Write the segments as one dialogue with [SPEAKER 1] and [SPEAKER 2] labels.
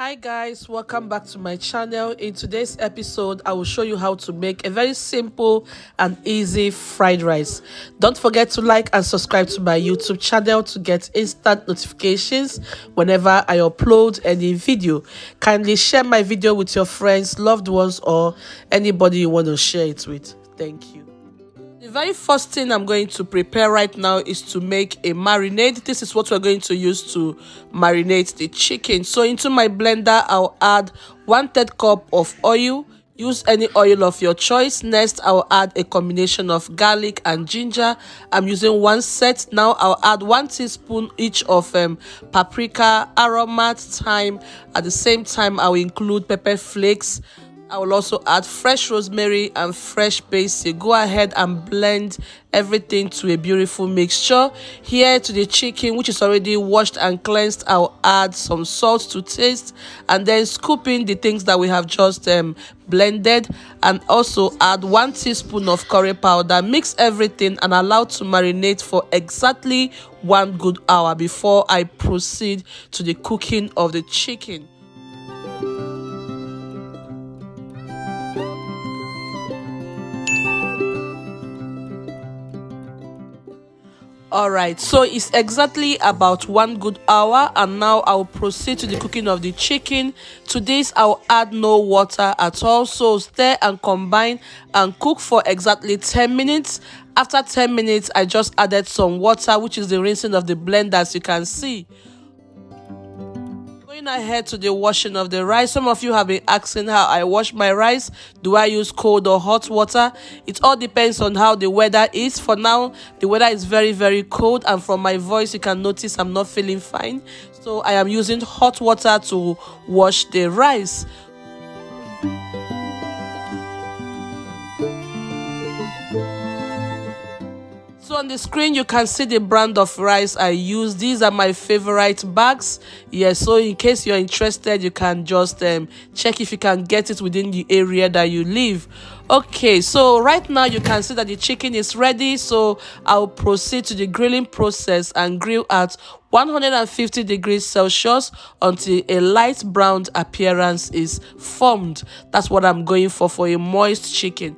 [SPEAKER 1] Hi guys, welcome back to my channel. In today's episode I will show you how to make a very simple and easy fried rice. Don't forget to like and subscribe to my YouTube channel to get instant notifications whenever I upload any video. Kindly share my video with your friends, loved ones, or anybody you want to share it with. Thank you. The very first thing I'm going to prepare right now is to make a marinade. This is what we're going to use to marinate the chicken. So into my blender, I'll add 1/3 cup of oil. Use any oil of your choice. Next, I'll add a combination of garlic and ginger. I'm using one set. Now I'll add 1 teaspoon each of paprika, aromat, thyme. At the same time, I'll include pepper flakes. I will also add fresh rosemary and fresh basi. Go ahead and blend everything to a beautiful mixture. Here to the chicken, which is already washed and cleansed, I'll add some salt to taste, and then scoop in the things that we have just blended, and also add 1 teaspoon of curry powder. Mix everything and allow to marinate for exactly 1 good hour before I proceed to the cooking of the chicken. Alright, so it's exactly about 1 good hour, and now I'll proceed to the cooking of the chicken. To this, I'll add no water at all. So stir and combine and cook for exactly 10 minutes. After 10 minutes, I just added some water, which is the rinsing of the blender, as you can see. Ahead to the washing of the rice. Some of you have been asking how I wash my rice. Do I use cold or hot water? It all depends on how the weather is. For now, the weather is very cold, and from my voice you can notice I'm not feeling fine, so I am using hot water to wash the rice. So on the screen you can see the brand of rice I use. These are my favorite bags. Yes, so in case you're interested, you can just check if you can get it within the area that you live. Okay, so right now you can see that the chicken is ready, so I'll proceed to the grilling process and grill at 150 degrees Celsius until a light brown appearance is formed. That's what I'm going for a moist chicken.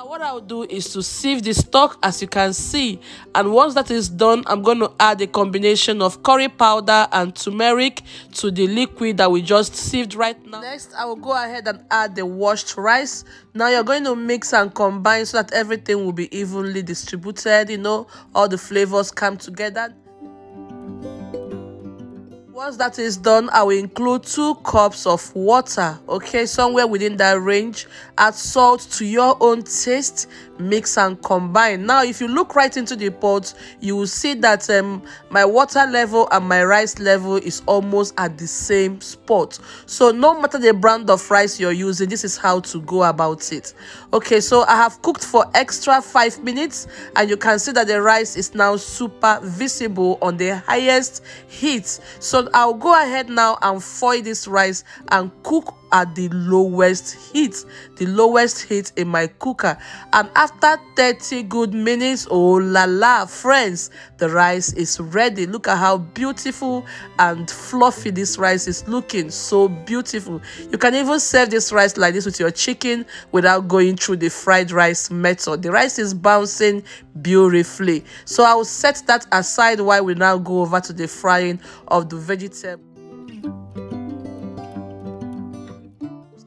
[SPEAKER 1] What I'll do is to sieve the stock, as you can see, and once that is done, I'm going to add a combination of curry powder and turmeric to the liquid that we just sieved right now. Next, I will go ahead and add the washed rice. Now you're going to mix and combine so that everything will be evenly distributed, you know, all the flavors come together. Once that is done, I will include 2 cups of water, okay, somewhere within that range. Add salt to your own taste. Mix and combine. Now if you look right into the pot, you will see that my water level and my rice level is almost at the same spot. So no matter the brand of rice you're using, this is how to go about it. Okay, so I have cooked for extra 5 minutes, and you can see that the rice is now super visible on the highest heat. So I'll go ahead now and foil this rice and cook at the lowest heat in my cooker. And after 30 good minutes, oh la la, friends, the rice is ready. Look at how beautiful and fluffy this rice is looking. So beautiful. You can even serve this rice like this with your chicken without going through the fried rice method. The rice is bouncing beautifully. So I will set that aside while we now go over to the frying of the vegetable.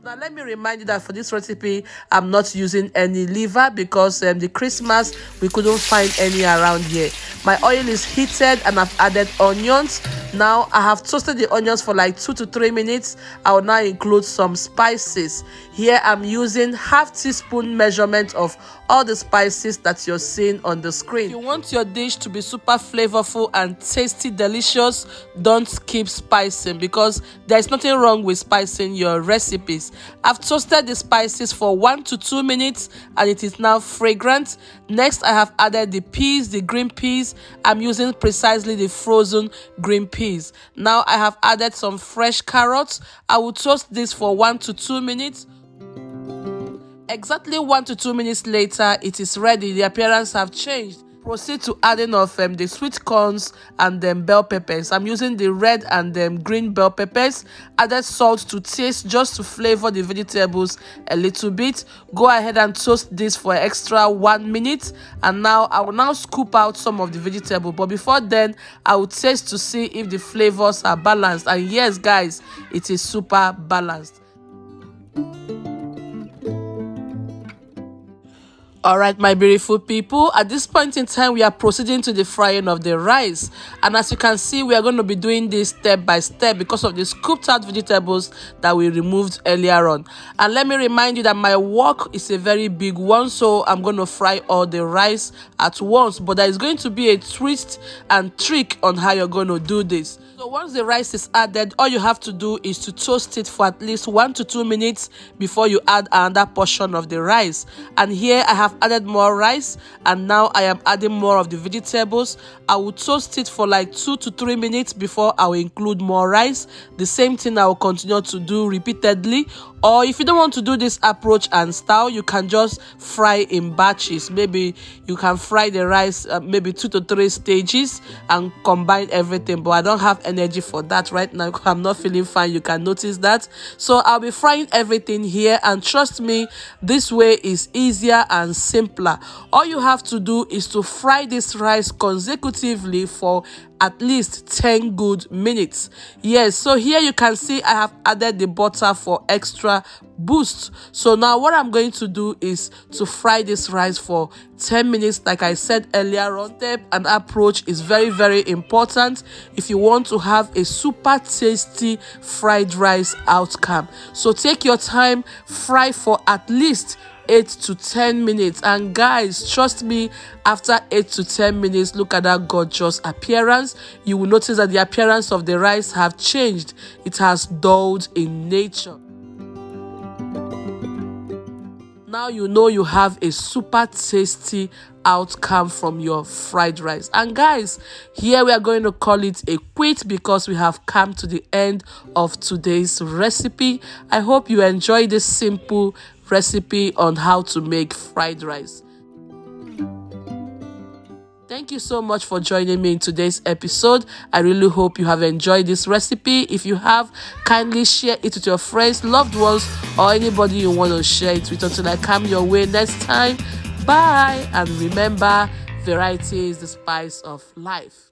[SPEAKER 1] Now let me remind you that for this recipe, I'm not using any liver because the Christmas we couldn't find any around here. My oil is heated and I've added onions. Now I have toasted the onions for like 2 to 3 minutes. I will now include some spices. Here I'm using ½ teaspoon measurement of all the spices that you're seeing on the screen. If you want your dish to be super flavorful and tasty, delicious, don't keep spicing, because there's nothing wrong with spicing your recipes. I've toasted the spices for 1 to 2 minutes and it is now fragrant. Next, I have added the peas, the green peas. I'm using precisely the frozen green peas. Now I have added some fresh carrots. I will toast this for 1 to 2 minutes. Exactly 1 to 2 minutes later, it is ready. The appearance have changed. Proceed to adding of the sweet corns and bell peppers. I'm using the red and green bell peppers. Added salt to taste, just to flavor the vegetables a little bit. Go ahead and toast this for extra 1 minute. And now I will now scoop out some of the vegetable. But before then, I will taste to see if the flavors are balanced. And yes, guys, it is super balanced. Alright, my beautiful people, at this point in time, we are proceeding to the frying of the rice. And as you can see, we are going to be doing this step by step because of the scooped out vegetables that we removed earlier on. And let me remind you that my wok is a very big one, so I'm going to fry all the rice at once. But there is going to be a twist and trick on how you're going to do this. So once the rice is added, all you have to do is to toast it for at least 1 to 2 minutes before you add another portion of the rice. And here I have added more rice, and now I am adding more of the vegetables. I will toast it for like 2 to 3 minutes before I will include more rice. The same thing I will continue to do repeatedly. Or if you don't want to do this approach and style, you can just fry in batches. Maybe you can fry the rice maybe 2 to 3 stages and combine everything. But I don't have energy for that right now. I'm not feeling fine. You can notice that. So I'll be frying everything here, and trust me, this way is easier and simpler. All you have to do is to fry this rice consecutively for at least 10 good minutes. Yes, so here you can see I have added the butter for extra boost. So now what I'm going to do is to fry this rice for 10 minutes. Like I said earlier on, step and approach is very, very important if you want to have a super tasty fried rice outcome. So take your time, fry for at least 8 to 10 minutes. And guys, trust me, after 8 to 10 minutes, look at that gorgeous appearance. You will notice that the appearance of the rice have changed. It has dulled in nature. Now you know you have a super tasty outcome from your fried rice. And guys, here we are going to call it a quit because we have come to the end of today's recipe. I hope you enjoy this simple recipe on how to make fried rice. Thank you so much for joining me in today's episode. I really hope you have enjoyed this recipe. If you have, kindly share it with your friends, loved ones, or anybody you want to share it with until I come your way next time. Bye. And remember, variety is the spice of life.